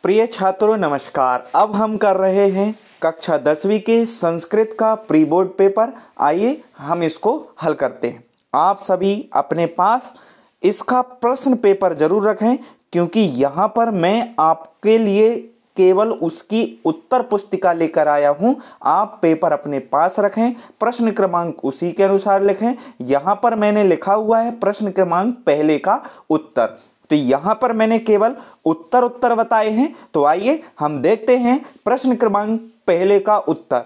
प्रिय छात्रों नमस्कार। अब हम कर रहे हैं कक्षा 10वीं के संस्कृत का प्री बोर्ड पेपर। आइए हम इसको हल करते हैं। आप सभी अपने पास इसका प्रश्न पेपर जरूर रखें, क्योंकि यहाँ पर मैं आपके लिए केवल उसकी उत्तर पुस्तिका लेकर आया हूँ। आप पेपर अपने पास रखें, प्रश्न क्रमांक उसी के अनुसार लिखें। यहाँ पर मैंने लिखा हुआ है प्रश्न क्रमांक पहले का उत्तर, तो यहां पर मैंने केवल उत्तर बताए हैं। तो आइए हम देखते हैं प्रश्न क्रमांक पहले का उत्तर।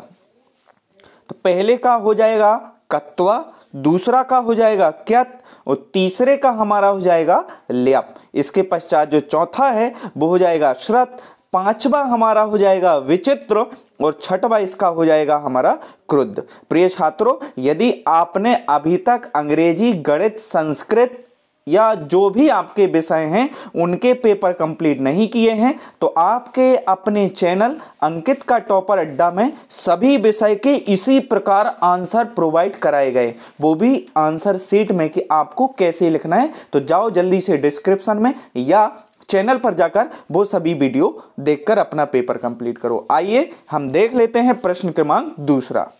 तो पहले का हो जाएगा कत्वा, दूसरा का हो जाएगा क्यत और तीसरे का हमारा हो जाएगा ल्यप। इसके पश्चात जो चौथा है वो हो जाएगा श्रत, पांचवा हमारा हो जाएगा विचित्र और छठवा इसका हो जाएगा हमारा क्रुद्ध। प्रिय छात्रों, यदि आपने अभी तक अंग्रेजी, गणित, संस्कृत या जो भी आपके विषय हैं उनके पेपर कंप्लीट नहीं किए हैं, तो आपके अपने चैनल अंकित का टॉपर अड्डा में सभी विषय के इसी प्रकार आंसर प्रोवाइड कराए गए, वो भी आंसर शीट में कि आपको कैसे लिखना है। तो जाओ जल्दी से डिस्क्रिप्शन में या चैनल पर जाकर वो सभी वीडियो देखकर अपना पेपर कंप्लीट करो। आइए हम देख लेते हैं प्रश्न क्रमांक दूसरा।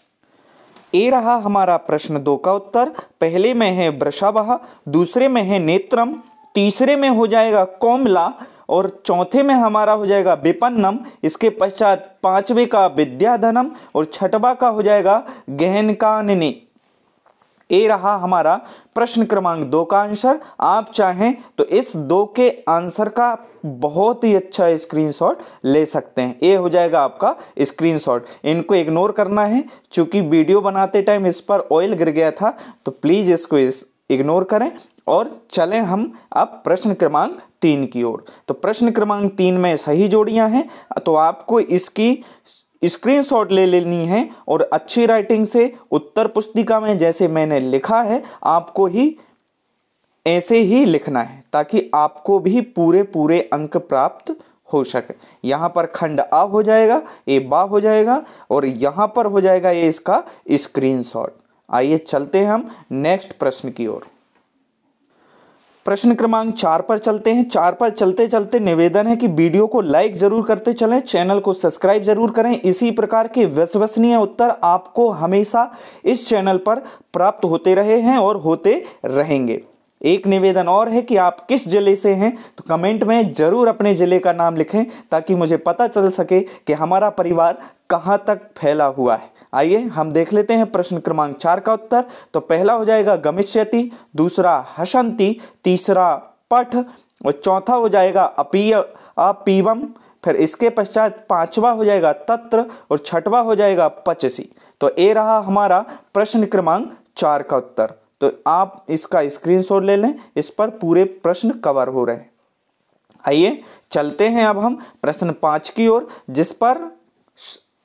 ये रहा हमारा प्रश्न 2 का उत्तर। पहले में है वृषभः, दूसरे में है नेत्रम, तीसरे में हो जाएगा कोमला और चौथे में हमारा हो जाएगा विपन्नम। इसके पश्चात पांचवे का विद्याधनम और छठवा का हो जाएगा गहनकानने। ये रहा हमारा प्रश्न क्रमांक 2 का आंसर। आप चाहें तो इस 2 के आंसर का बहुत ही अच्छा स्क्रीनशॉट ले सकते हैं। ये हो जाएगा आपका स्क्रीनशॉट। इनको इग्नोर करना है, क्योंकि वीडियो बनाते टाइम इस पर ऑयल गिर गया था, तो प्लीज इसको इग्नोर करें और चलें हम अब प्रश्न क्रमांक 3 की ओर। तो प्रश्न क्रमांक 3 में सही जोड़ियां हैं, तो आपको इसकी स्क्रीनशॉट ले लेनी है और अच्छी राइटिंग से उत्तर पुस्तिका में जैसे मैंने लिखा है आपको ही ऐसे ही लिखना है, ताकि आपको भी पूरे अंक प्राप्त हो सके। यहां पर खंड आ हो जाएगा, ए बा हो जाएगा और यहां पर हो जाएगा ये इसका स्क्रीनशॉट। आइए चलते हैं हम नेक्स्ट प्रश्न की ओर। प्रश्न क्रमांक 4 पर चलते हैं। 4 पर चलते चलते निवेदन है कि वीडियो को लाइक जरूर करते चलें, चैनल को सब्सक्राइब जरूर करें। इसी प्रकार के विश्वसनीय उत्तर आपको हमेशा इस चैनल पर प्राप्त होते रहे हैं और होते रहेंगे। एक निवेदन और है कि आप किस जिले से हैं, तो कमेंट में जरूर अपने जिले का नाम लिखें, ताकि मुझे पता चल सके कि हमारा परिवार कहां तक फैला हुआ है। आइए हम देख लेते हैं प्रश्न क्रमांक 4 का उत्तर। तो पहला हो जाएगा गमिष्यति, दूसरा हसन्ति, तीसरा पठ और चौथा हो जाएगा अपीवम। फिर इसके पश्चात पांचवा हो जाएगा तत्र और छठवा हो जाएगा पचसी। तो ये रहा हमारा प्रश्न क्रमांक 4 का उत्तर। तो आप इसका स्क्रीनशॉट ले लें, इस पर पूरे प्रश्न कवर हो रहे हैं। आइए चलते हैं अब हम प्रश्न 5 की ओर, जिस पर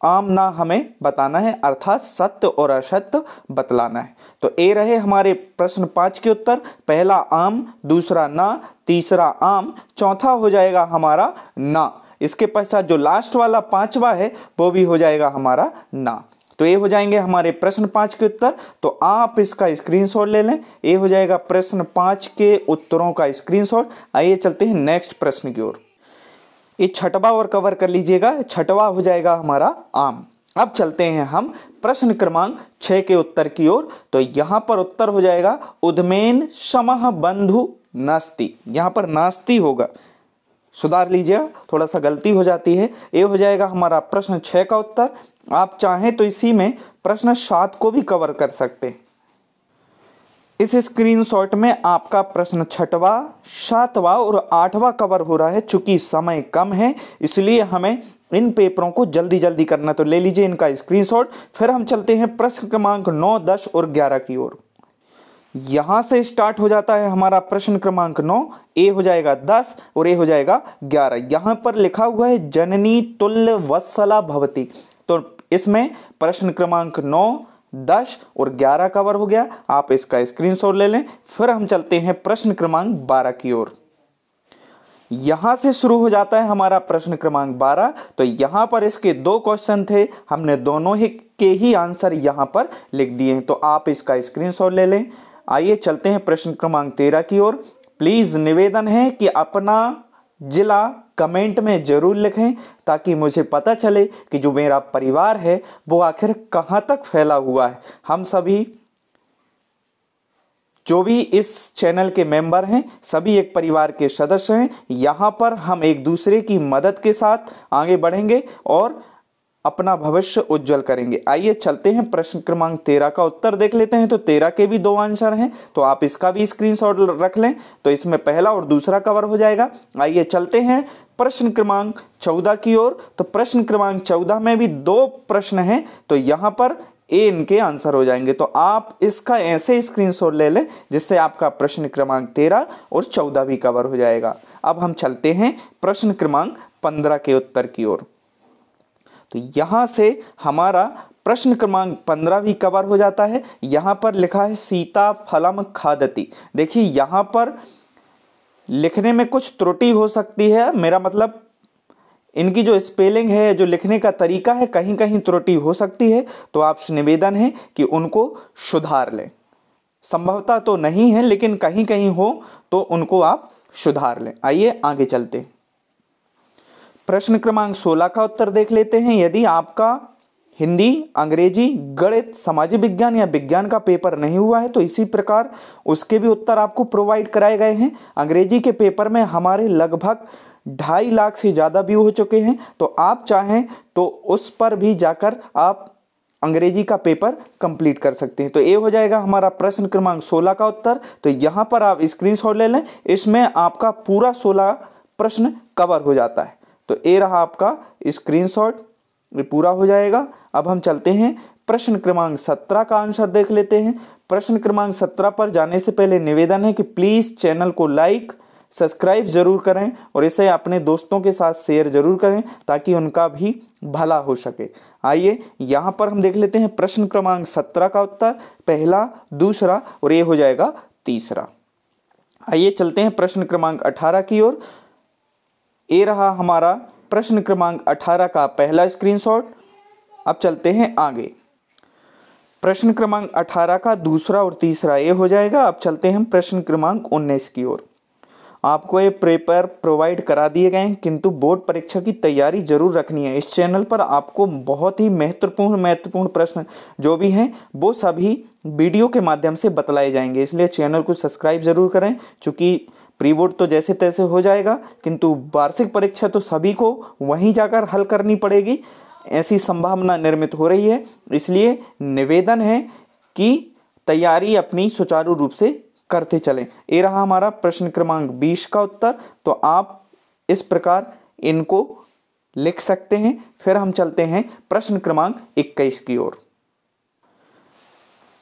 आम ना हमें बताना है, अर्थात सत्य और असत्य बतलाना है। तो ये रहे हमारे प्रश्न 5 के उत्तर। पहला आम, दूसरा ना, तीसरा आम, चौथा हो जाएगा हमारा ना। इसके पश्चात जो लास्ट वाला पांचवा है वो भी हो जाएगा हमारा ना। तो ये हो जाएंगे हमारे प्रश्न 5 के उत्तर। तो आप इसका स्क्रीनशॉट ले लें, ये हो जाएगा प्रश्न 5 के उत्तरों का स्क्रीनशॉट। आइए चलते हैं नेक्स्ट प्रश्न की ओर। ये छठवा और कवर कर लीजिएगा, छठवा हो जाएगा हमारा आम। अब चलते हैं हम प्रश्न क्रमांक 6 के उत्तर की ओर। तो यहां पर उत्तर हो जाएगा उद्मेन समः बंधु नास्ति। यहां पर नास्ति होगा, सुधार लीजिएगा, थोड़ा सा गलती हो जाती है। ये हो जाएगा हमारा प्रश्न 6 का उत्तर। आप चाहें तो इसी में प्रश्न 7 को भी कवर कर सकते हैं। इस स्क्रीनशॉट में आपका प्रश्न 6वां, 7वां और 8वां कवर हो रहा है। चूंकि समय कम है इसलिए हमें इन पेपरों को जल्दी करना, तो ले लीजिए इनका स्क्रीनशॉट। फिर हम चलते हैं प्रश्न क्रमांक 9, 10 और 11 की ओर। यहां से स्टार्ट हो जाता है हमारा प्रश्न क्रमांक 9, ए हो जाएगा 10 और ए हो जाएगा 11। यहां पर लिखा हुआ है जननी तुल्य वत्सला भवती। तो इसमें प्रश्न क्रमांक 9, 10 और 11 कवर हो गया। आप इसका स्क्रीनशॉट ले लें। फिर हम चलते हैं प्रश्न क्रमांक 12 की ओर। यहां से शुरू हो जाता है हमारा प्रश्न क्रमांक 12। तो यहां पर इसके 2 क्वेश्चन थे, हमने दोनों के ही आंसर यहां पर लिख दिए हैं। तो आप इसका स्क्रीनशॉट ले लें। आइए चलते हैं प्रश्न क्रमांक 13 की ओर। प्लीज निवेदन है कि अपना जिला कमेंट में ज़रूर लिखें, ताकि मुझे पता चले कि जो मेरा परिवार है वो आखिर कहाँ तक फैला हुआ है। हम सभी जो भी इस चैनल के मेंबर हैं सभी एक परिवार के सदस्य हैं। यहाँ पर हम एक दूसरे की मदद के साथ आगे बढ़ेंगे और अपना भविष्य उज्जवल करेंगे। आइए चलते हैं प्रश्न क्रमांक 13 का उत्तर देख लेते हैं। तो 13 के भी 2 आंसर हैं, तो आप इसका भी स्क्रीनशॉट रख लें, तो इसमें पहला और दूसरा कवर हो जाएगा। आइए चलते हैं प्रश्न क्रमांक 14 की ओर। तो प्रश्न क्रमांक 14 में भी 2 प्रश्न हैं, तो यहाँ पर ए इनके आंसर हो जाएंगे। तो आप इसका ऐसे स्क्रीनशॉट ले लें जिससे आपका प्रश्न क्रमांक 13 और 14 भी कवर हो जाएगा। अब हम चलते हैं प्रश्न क्रमांक 15 के उत्तर की ओर। तो यहां से हमारा प्रश्न क्रमांक 15 भी कवर हो जाता है। यहां पर लिखा है सीता फलम खादति। देखिए यहां पर लिखने में कुछ त्रुटि हो सकती है, मेरा मतलब इनकी जो स्पेलिंग है, जो लिखने का तरीका है, कहीं कहीं त्रुटि हो सकती है, तो आपसे निवेदन है कि उनको सुधार लें। संभवतः तो नहीं है, लेकिन कहीं कहीं हो तो उनको आप सुधार लें। आइए आगे चलते हैं। प्रश्न क्रमांक 16 का उत्तर देख लेते हैं। यदि आपका हिंदी, अंग्रेजी, गणित, सामाजिक विज्ञान या विज्ञान का पेपर नहीं हुआ है तो इसी प्रकार उसके भी उत्तर आपको प्रोवाइड कराए गए हैं। अंग्रेजी के पेपर में हमारे लगभग 2.5 लाख से ज़्यादा व्यू हो चुके हैं, तो आप चाहें तो उस पर भी जाकर आप अंग्रेजी का पेपर कंप्लीट कर सकते हैं। तो ये हो जाएगा हमारा प्रश्न क्रमांक 16 का उत्तर। तो यहाँ पर आप स्क्रीनशॉट ले लें, इसमें आपका पूरा 16 प्रश्न कवर हो जाता है। तो ये रहा आपका स्क्रीनशॉट, ये पूरा हो जाएगा। अब हम चलते हैं प्रश्न क्रमांक 17 का आंसर देख लेते हैं। प्रश्न क्रमांक 17 पर जाने से पहले निवेदन है कि प्लीज़ चैनल को लाइक सब्सक्राइब जरूर करें और इसे अपने दोस्तों के साथ शेयर जरूर करें ताकि उनका भी भला हो सके। आइए यहाँ पर हम देख लेते हैं प्रश्न क्रमांक 17 का उत्तर, पहला, दूसरा और ये हो जाएगा तीसरा। आइए चलते हैं प्रश्न क्रमांक 18 की ओर। ये रहा हमारा प्रश्न क्रमांक 18 का पहला स्क्रीनशॉट। अब चलते हैं आगे। प्रश्न क्रमांक 18 का दूसरा और तीसरा ये हो जाएगा। अब चलते हैं प्रश्न क्रमांक 19 की ओर। आपको ये पेपर प्रोवाइड करा दिए गए हैं, किंतु बोर्ड परीक्षा की तैयारी जरूर रखनी है। इस चैनल पर आपको बहुत ही महत्वपूर्ण प्रश्न जो भी हैं वो सभी वीडियो के माध्यम से बतलाए जाएंगे, इसलिए चैनल को सब्सक्राइब जरूर करें। चूँकि प्री बोर्ड तो जैसे तैसे हो जाएगा, किंतु वार्षिक परीक्षा तो सभी को वहीं जाकर हल करनी पड़ेगी, ऐसी संभावना निर्मित हो रही है। इसलिए निवेदन है कि तैयारी अपनी सुचारू रूप से करते चलें। ये रहा हमारा प्रश्न क्रमांक 20 का उत्तर। तो आप इस प्रकार इनको लिख सकते हैं। फिर हम चलते हैं प्रश्न क्रमांक 21 की ओर।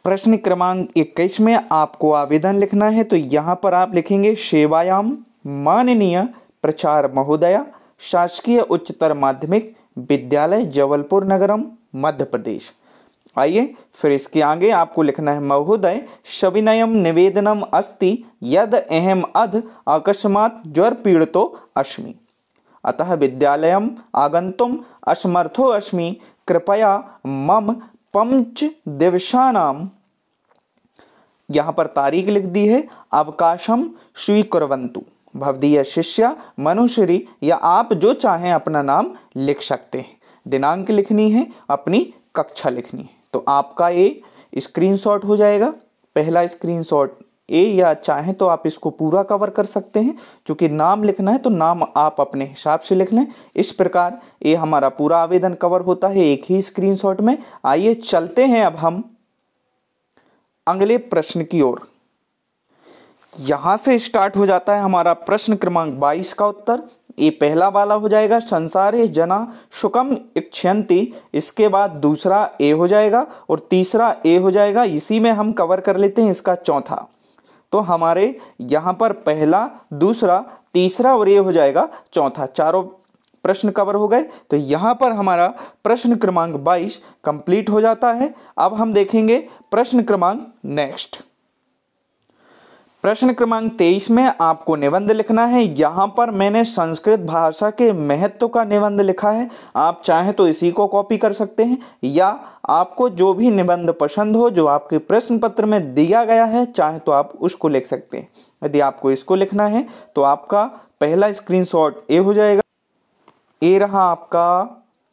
प्रश्न क्रमांक 21 में आपको आवेदन लिखना है। तो यहाँ पर आप लिखेंगे सेवायाम माननीय प्राचार्य महोदया, शासकीय उच्चतर माध्यमिक विद्यालय जबलपुर नगरम मध्य प्रदेश। आइए फिर इसके आगे आपको लिखना है महोदय सविनयम निवेदनम अस्ति यद अहम अध अकस्मात् ज्वर पीड़ितो अस्मि, अतः विद्यालयम आगंतुम असमर्थो अस्मि, कृपया मम पंच दिवसानाम, यहाँ पर तारीख लिख दी है, अवकाशम स्वीकुर्वन्तु भवदीय शिष्या मनुश्री, या आप जो चाहें अपना नाम लिख सकते हैं। दिनांक लिखनी है, अपनी कक्षा लिखनी है। तो आपका ये स्क्रीनशॉट हो जाएगा, पहला स्क्रीनशॉट ए, या चाहें तो आप इसको पूरा कवर कर सकते हैं। क्योंकि नाम लिखना है तो नाम आप अपने हिसाब से लिख लें। इस प्रकार ये हमारा पूरा आवेदन कवर होता है एक ही स्क्रीनशॉट में। आइए चलते हैं अब हम अगले प्रश्न की ओर। यहां से स्टार्ट हो जाता है हमारा प्रश्न क्रमांक 22 का उत्तर। ये पहला वाला हो जाएगा संसारे जना शुकम इच्छन्ति, इसके बाद दूसरा ए हो जाएगा और तीसरा ए हो जाएगा। इसी में हम कवर कर लेते हैं इसका चौथा। तो हमारे यहाँ पर पहला, दूसरा, तीसरा और ये हो जाएगा चौथा, चारों प्रश्न कवर हो गए। तो यहाँ पर हमारा प्रश्न क्रमांक 22 कंप्लीट हो जाता है। अब हम देखेंगे प्रश्न क्रमांक नेक्स्ट। प्रश्न क्रमांक 23 में आपको निबंध लिखना है। यहाँ पर मैंने संस्कृत भाषा के महत्व का निबंध लिखा है। आप चाहें तो इसी को कॉपी कर सकते हैं, या आपको जो भी निबंध पसंद हो, जो आपके प्रश्न पत्र में दिया गया है, चाहे तो आप उसको लिख सकते हैं। यदि आपको इसको लिखना है तो आपका पहला स्क्रीनशॉट ये हो जाएगा। ये रहा आपका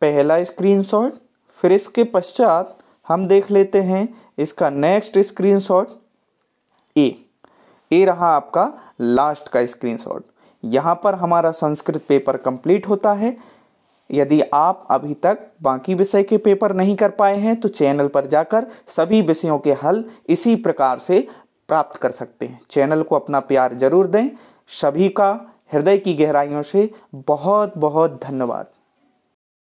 पहला स्क्रीनशॉट। फिर इसके पश्चात हम देख लेते हैं इसका नेक्स्ट स्क्रीनशॉट। ये रहा आपका लास्ट का स्क्रीनशॉट। यहाँ पर हमारा संस्कृत पेपर कंप्लीट होता है। यदि आप अभी तक बाकी विषय के पेपर नहीं कर पाए हैं तो चैनल पर जाकर सभी विषयों के हल इसी प्रकार से प्राप्त कर सकते हैं। चैनल को अपना प्यार जरूर दें। सभी का हृदय की गहराइयों से बहुत बहुत धन्यवाद।